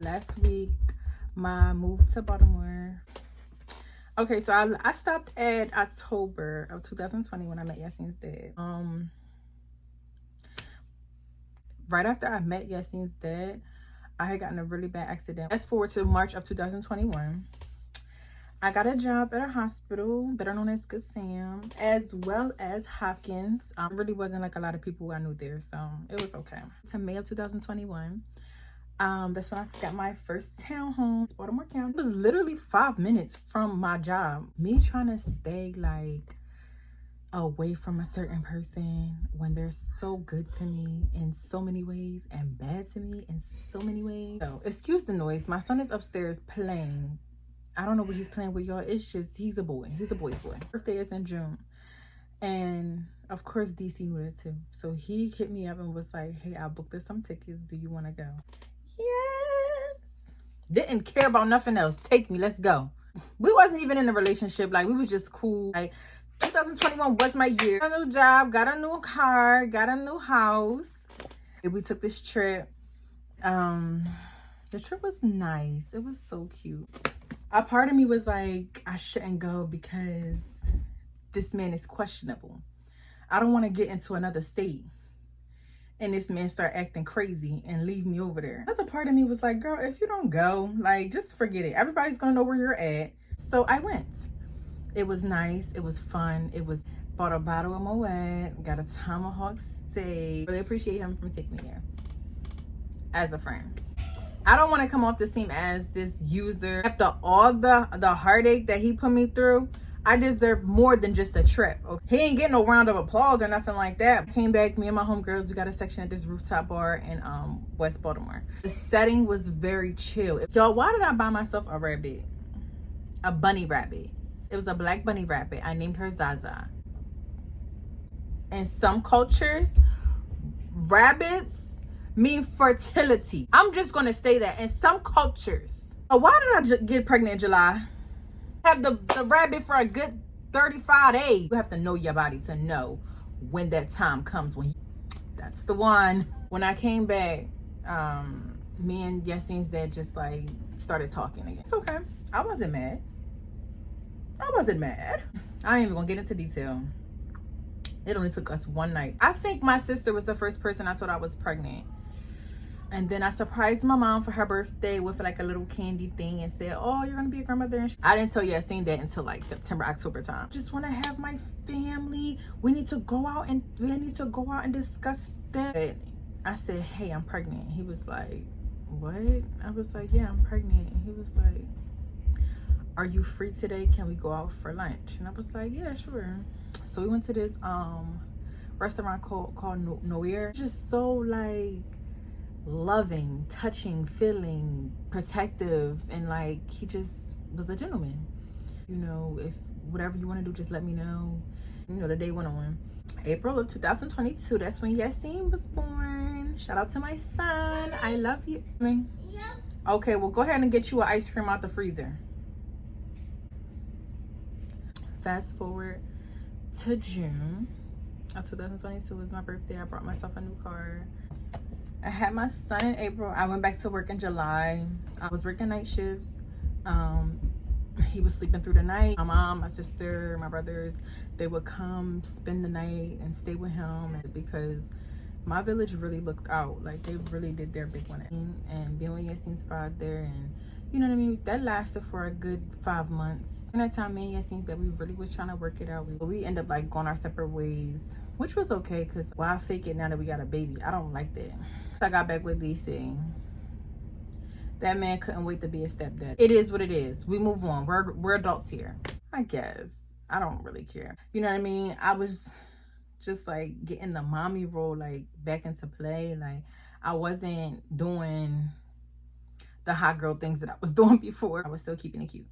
Last week, my move to Baltimore. Okay, so I stopped at October of 2020 when I met Yassine's dad. Right after I met Yassine's dad, I had gotten a really bad accident. Fast forward to March of 2021. I got a job at a hospital, better known as Good Sam, as well as Hopkins. Really wasn't like a lot of people I knew there, so it was okay. To May of 2021, that's when I got my first townhome, Baltimore County. It was literally 5 minutes from my job. Me trying to stay like away from a certain person when they're so good to me in so many ways and bad to me in so many ways. So excuse the noise. My son is upstairs playing. I don't know what he's playing with, y'all. It's just, he's a boy. He's a boy's boy. Birthday is in June. And of course, DC knew it too. So he hit me up and was like, hey, I booked us some tickets. Do you want to go? Yes. Didn't care about nothing else. Take me. Let's go. We wasn't even in a relationship. Like, we was just cool. Like, 2021 was my year. Got a new job. Got a new car. Got a new house. We took this trip. The trip was nice. It was so cute. A part of me was like, I shouldn't go because this man is questionable. I don't want to get into another state and this man start acting crazy and leave me over there. Another part of me was like, girl, if you don't go, like, just forget it. Everybody's gonna know where you're at. So I went. It was nice. It was fun. Bought a bottle of Moet, got a tomahawk steak. Really appreciate him for taking me there as a friend. I don't want to come off the scene as this user. After all the heartache that he put me through, I deserve more than just a trip. Okay? He ain't getting no round of applause or nothing like that. Came back, me and my homegirls, we got a section at this rooftop bar in West Baltimore. The setting was very chill. Y'all, why did I buy myself a rabbit? A bunny rabbit. It was a black bunny rabbit. I named her Zaza. In some cultures, rabbits mean fertility. I'm just gonna say that in some cultures. Why did I get pregnant in July? Have the rabbit for a good 35 days. You have to know your body to know when that time comes. That's the one. When I came back, me and Yassine's dad just like started talking again. It's okay. I wasn't mad. I ain't even gonna get into detail. It only took us one night. I think my sister was the first person I told I was pregnant. And then I surprised my mom for her birthday with like a little candy thing and said, oh, you're gonna be a grandmother. And I didn't tell Yassine that until like September, October time. Just wanna have my family. We need to go out and discuss that. And I said, hey, I'm pregnant. He was like, what? I was like, yeah, I'm pregnant. And he was like, are you free today? Can we go out for lunch? And I was like, yeah, sure. So we went to this restaurant called Noir. Just so like loving, touching, feeling, protective, and like he just was a gentleman. You know, if whatever you want to do, just let me know. You know, the day went on. April of 2022, that's when Yassine was born. Shout out to my son. I love you. Yep. Okay, well, go ahead and get you an ice cream out the freezer. Fast forward to June of 2022 was my birthday. I brought myself a new car. I had my son in April. I went back to work in July. I was working night shifts. He was sleeping through the night. My mom, my sister, my brothers, they would come spend the night and stay with him because my village really looked out. Like, they really did their big one. And being with Yassine's father, and you know what I mean, that lasted for a good 5 months. In that time, me and Yassine, that we really was trying to work it out. We end up like going our separate ways, which was okay, because why fake it now that we got a baby? I don't like that. I got back with DC. That man couldn't wait to be a stepdad. It is what it is. We move on. We're adults here. I guess. I don't really care. You know what I mean? I was just like getting the mommy role like back into play. Like, I wasn't doing the hot girl things that I was doing before. I was still keeping it cute.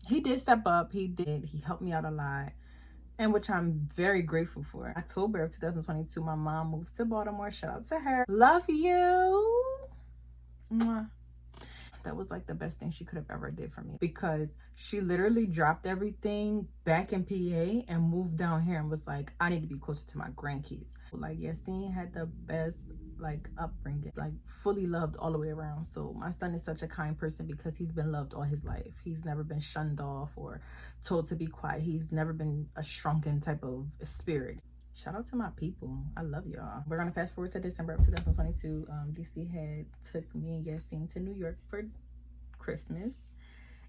He did step up. He helped me out a lot, and which I'm very grateful for. October of 2022, my mom moved to Baltimore. Shout out to her. Love you. Mwah. That was like the best thing she could have ever did for me, because she literally dropped everything back in PA and moved down here and was like, I need to be closer to my grandkids. Like, Yassine had the best like upbringing, like fully loved all the way around. So my son is such a kind person because he's been loved all his life. He's never been shunned off or told to be quiet. He's never been a shrunken type of spirit. Shout out to my people. I love y'all. We're gonna fast forward to December of 2022. DC had took me and Yasmine to New York for Christmas.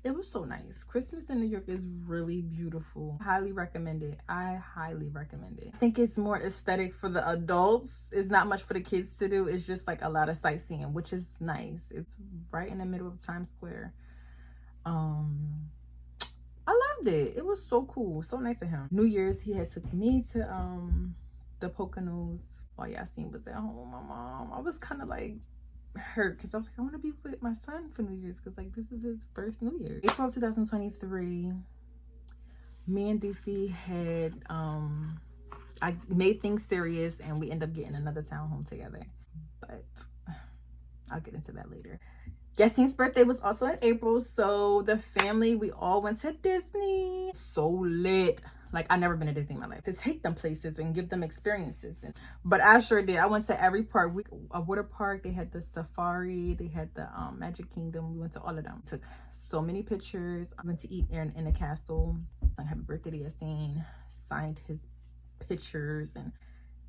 It was so nice. Christmas in New York is really beautiful. Highly recommend it. I highly recommend it. I think it's more aesthetic for the adults. It's not much for the kids to do. It's just like a lot of sightseeing, which is nice. It's right in the middle of Times Square. I loved it. It was so cool. So nice of him. New Year's, he had took me to the Poconos while Yasmine was at home with my mom. I was kind of like hurt because I was like, I want to be with my son for New Year's because like this is his first New Year. April of 2023, me and DC had I made things serious and we ended up getting another townhome together, but I'll get into that later. Yasmine's birthday was also in April, so the family, we all went to Disney. So lit. Like, I've never been to Disney in my life. To take them places and give them experiences. But I sure did. I went to every park. A water park, they had the safari, they had the Magic Kingdom. We went to all of them. Took so many pictures. I went to eat in the castle. Happy birthday to Yasmine. Signed his pictures. And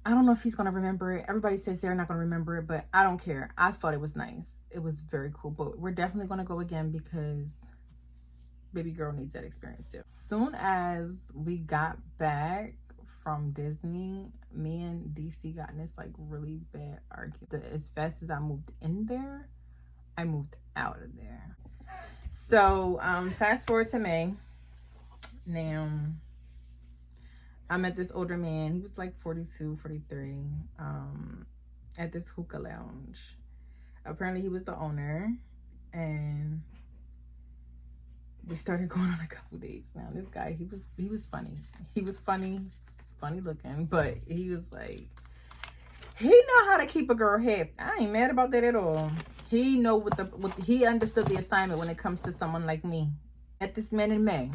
I don't know if he's going to remember it. Everybody says they're not going to remember it, but I don't care. I thought it was nice. It was very cool. But we're definitely going to go again because baby girl needs that experience too. Soon as we got back from Disney, me and DC got in this like really bad argument. As fast as I moved in there, I moved out of there. So fast forward to May. Now I met this older man. He was like 42, 43 at this hookah lounge. Apparently he was the owner, and we started going on a couple dates. Now this guy, he was funny. He was funny looking, but he was like, he know how to keep a girl happy. I ain't mad about that at all. He know he understood the assignment when it comes to someone like me. Met this man in May.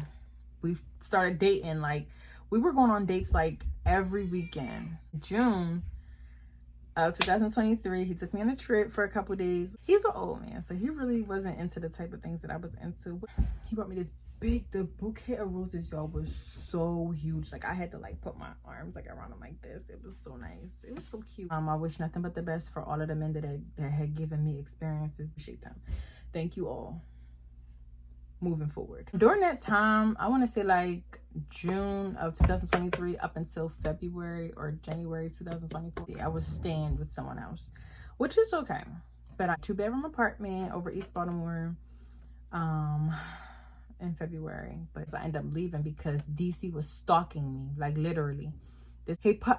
We started dating, like we were going on dates like every weekend. June of 2023, he took me on a trip for a couple days. He's an old man, so he really wasn't into the type of things that I was into. He brought me this the bouquet of roses, y'all, was so huge. Like I had to like put my arms like around him like this. It was so nice. It was so cute. I wish nothing but the best for all of the men that had given me experiences. Appreciate them. Thank you all. Moving forward, during that time, I want to say like June of 2023 up until February or January 2024, I was staying with someone else, which is okay. But I 2-bedroom apartment over East Baltimore in February. But I ended up leaving because DC was stalking me, like literally. He put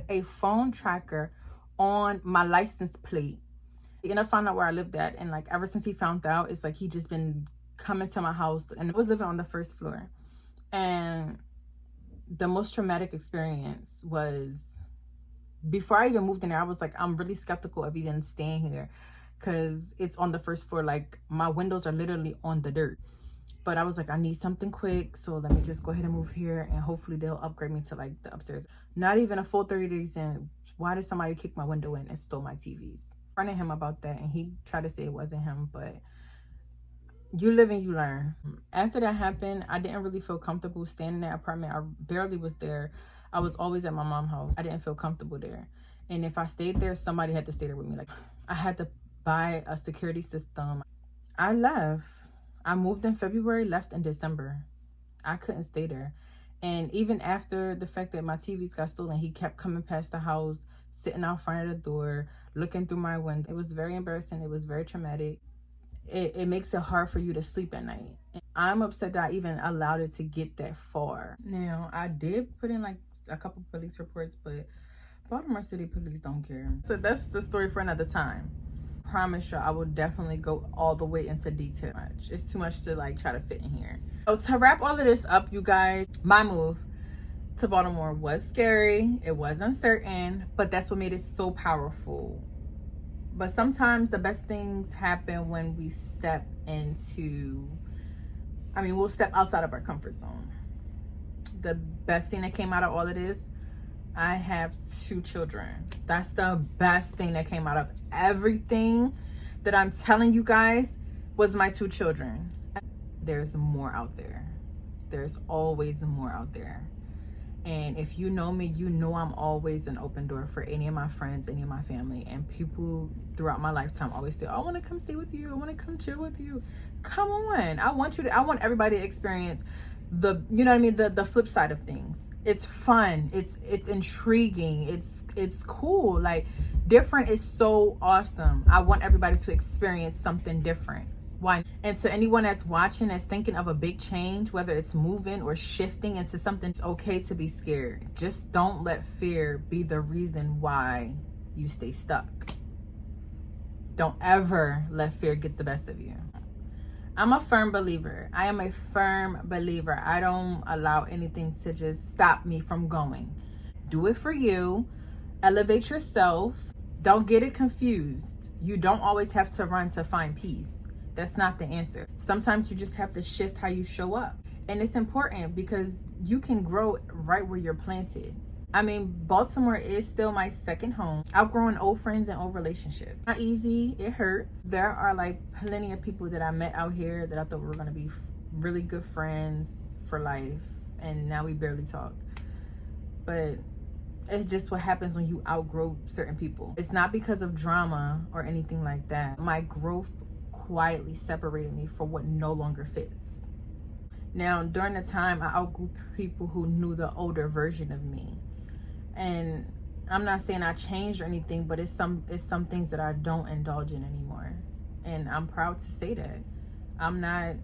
a phone tracker on my license plate. And I found out where I lived at, and like ever since he found out, it's like he just been coming to my house, and I was living on the first floor. And the most traumatic experience was before I even moved in there. I was like, I'm really skeptical of even staying here because it's on the first floor. Like my windows are literally on the dirt. But I was like, I need something quick, so let me just go ahead and move here, and hopefully they'll upgrade me to like the upstairs. Not even a full 30 days in, why did somebody kick my window in and stole my TVs? Fronted him about that, and he tried to say it wasn't him, but you live and you learn. After that happened, I didn't really feel comfortable staying in that apartment. I barely was there. I was always at my mom's house. I didn't feel comfortable there, and if I stayed there, somebody had to stay there with me. Like I had to buy a security system. I left. I moved in February, left in December. I couldn't stay there. And even after the fact that my TVs got stolen, he kept coming past the house, sitting out front of the door, looking through my window. It was very embarrassing. It was very traumatic. It makes it hard for you to sleep at night. And I'm upset that I even allowed it to get that far. Now, I did put in like a couple police reports, but Baltimore City police don't care. So that's the story for another time. Promise you, I will definitely go all the way into detail. It's too much to like try to fit in here. So to wrap all of this up, you guys, my move to Baltimore was scary. It was uncertain, but that's what made it so powerful. But sometimes the best things happen when we step into, we'll step outside of our comfort zone. The best thing that came out of all of this, I have 2 children. That's the best thing that came out of everything that I'm telling you guys was my 2 children. There's more out there. There's always more out there. And if you know me, you know I'm always an open door for any of my friends, any of my family, and people throughout my lifetime always say, I want to come stay with you. I want to come chill with you. Come on. I want everybody to experience the, you know what I mean? The flip side of things. It's fun. It's intriguing. It's cool. Like, different is so awesome. I want everybody to experience something different. Why? And to anyone that's watching, that's thinking of a big change, whether it's moving or shifting into something, it's okay to be scared. Just don't let fear be the reason why you stay stuck. Don't ever let fear get the best of you. I'm a firm believer. I am a firm believer. I don't allow anything to just stop me from going. Do it for you. Elevate yourself. Don't get it confused. You don't always have to run to find peace. That's not the answer. Sometimes you just have to shift how you show up. And it's important because you can grow right where you're planted. I mean, Baltimore is still my second home. Outgrowing old friends and old relationships. Not easy. It hurts. There are like plenty of people that I met out here that I thought we were going to be really good friends for life. And now we barely talk. But it's just what happens when you outgrow certain people. It's not because of drama or anything like that. My growth quietly separated me for what no longer fits. Now, during the time, I outgrew people who knew the older version of me. And I'm not saying I changed or anything, but it's some things that I don't indulge in anymore. And I'm proud to say that. I'm not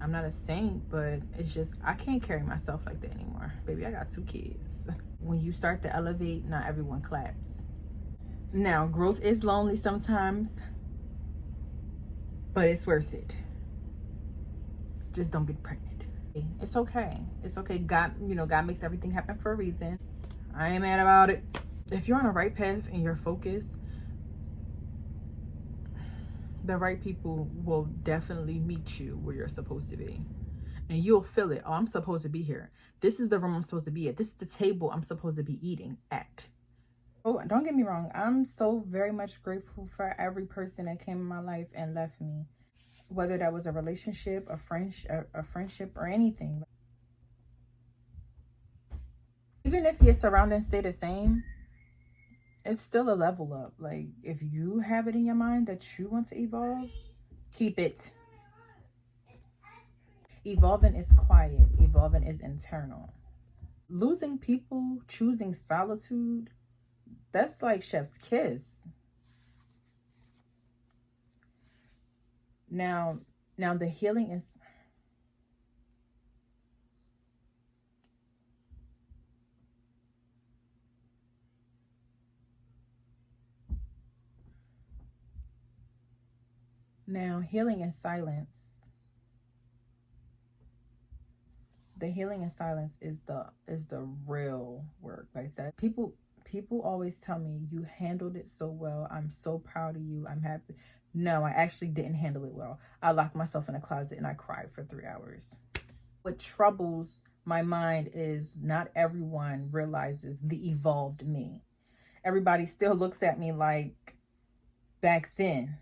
a saint, but it's just I can't carry myself like that anymore. Baby, I got 2 kids. When you start to elevate, not everyone claps. Now, growth is lonely sometimes, but it's worth it. Just don't get pregnant. It's okay. It's okay. God makes everything happen for a reason. I ain't mad about it. If you're on the right path and you're focused, the right people will definitely meet you where you're supposed to be. And you'll feel it. Oh, I'm supposed to be here. This is the room I'm supposed to be at. This is the table I'm supposed to be eating at. Oh, don't get me wrong. I'm so very much grateful for every person that came in my life and left me. Whether that was a relationship, a friendship, or anything. Even if your surroundings stay the same, it's still a level up. Like, if you have it in your mind that you want to evolve, keep it. Evolving is quiet. Evolving is internal. Losing people, choosing solitude, that's like chef's kiss. Now the healing is... Now, healing in silence. The healing in silence is the real work. Like that. People always tell me, you handled it so well. I'm so proud of you. I'm happy. No, I actually didn't handle it well. I locked myself in a closet and I cried for 3 hours. What troubles my mind is not everyone realizes the evolved me. Everybody still looks at me like back then.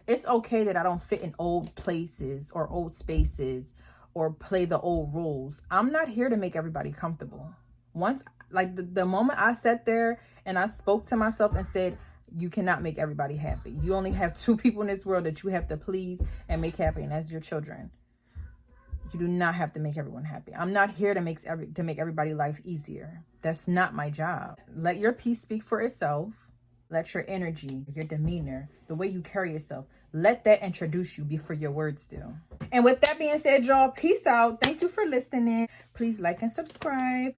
It's okay that I don't fit in old places or old spaces or play the old rules. I'm not here to make everybody comfortable. Once, like the moment I sat there and I spoke to myself and said, you cannot make everybody happy. You only have 2 people in this world that you have to please and make happy, and that's your children. You do not have to make everyone happy. I'm not here to make everybody's life easier. That's not my job. Let your peace speak for itself. Let your energy, your demeanor, the way you carry yourself, let that introduce you before your words do. And with that being said, y'all, peace out. Thank you for listening. Please like and subscribe.